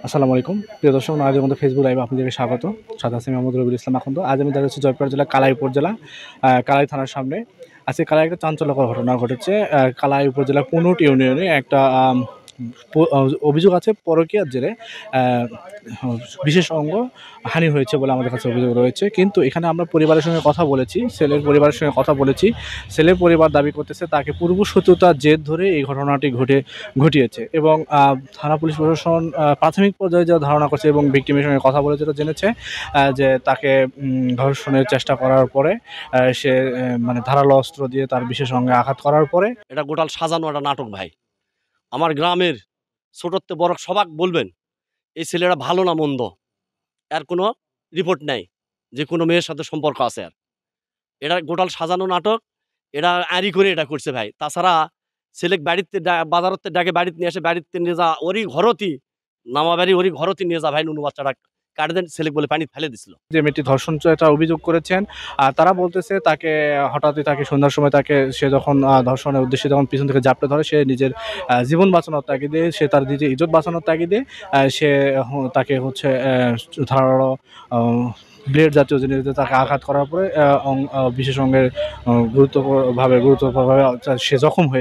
আসসালামু আলাইকুম প্রিয় দর্শক, আজ আমাদের ফেসবুক লাইভে আপনাদেরকে স্বাগত। সাথে আছি মোহাম্মদ রবিউল ইসলাম আখন্দ। আজ আমি দাঁড়িয়ে আছি জয়পুরহাট জেলা কালাই উপজেলা কালাই থানার সামনে। আজকে কালাই একটা চাঞ্চল্যকর ঘটনা ঘটেছে। কালাই উপজেলা কুনুট ইউনিয়নে একটা অভিযোগ আছে পরকীয়ার জেরে আহ, বিশেষ অঙ্গ হানি হয়েছে বলে আমাদের কাছে অভিযোগ রয়েছে। কিন্তু এখানে আমরা পরিবারের সঙ্গে কথা বলেছি, ছেলের পরিবারের সঙ্গে কথা বলেছি। ছেলের পরিবার দাবি করতেছে তাকে পূর্ব শত্রুতার জের ধরে এই ঘটনাটি ঘটিয়েছে এবং থানা পুলিশ প্রশাসন প্রাথমিক পর্যায়ে যা ধারণা করছে এবং ভিকটিমের সঙ্গে কথা বলে যেটা জেনেছে যে তাকে ধর্ষণের চেষ্টা করার পরে সে মানে ধারালো অস্ত্র দিয়ে তার বিশেষ অঙ্গে আঘাত করার পরে এটা গোটাল সাজানো একটা নাটক ভাই। আমার গ্রামের ছোটতে বড় সবাক বলবেন এই ছেলেটা ভালো না মন্দ, এর কোনো রিপোর্ট নাই যে কোনো মেয়ের সাথে সম্পর্ক আছে। আর এটা গোটাল সাজানো নাটক, এটা আড়ি করে এটা করছে ভাই। তাছাড়া ছেলে বাড়িতে বাজারতে ডাকে বাড়িতে নিয়ে আসে, বাড়িতে নিয়ে যা ওরই ঘরতি নামা বাড়ি ওরই ঘরতি নিয়ে যা ভাই নুনু বাচ্চাটা কাটে দেন, ছেলে বলে পানি ফেলে দিছিল। যে মেয়েটি ধর্ষণ এটা অভিযোগ করেছেন, আর তারা বলতেছে তাকে হঠাৎই তাকে সন্ধ্যার সময় তাকে সে যখন ধর্ষণের উদ্দেশ্যে যখন পিছন থেকে জাপটে ধরে, সে নিজের জীবন বাঁচানোর তাগিদে, সে তার নিজের ইজ্জত বাঁচানোর তাগিদে সে তাকে হচ্ছে ধারালো ব্লেড জাতীয় জিনিস দিয়ে তাকে আঘাত করার পরে বিশেষ অঙ্গের গুরুত্বভাবে সে জখম হয়েছে।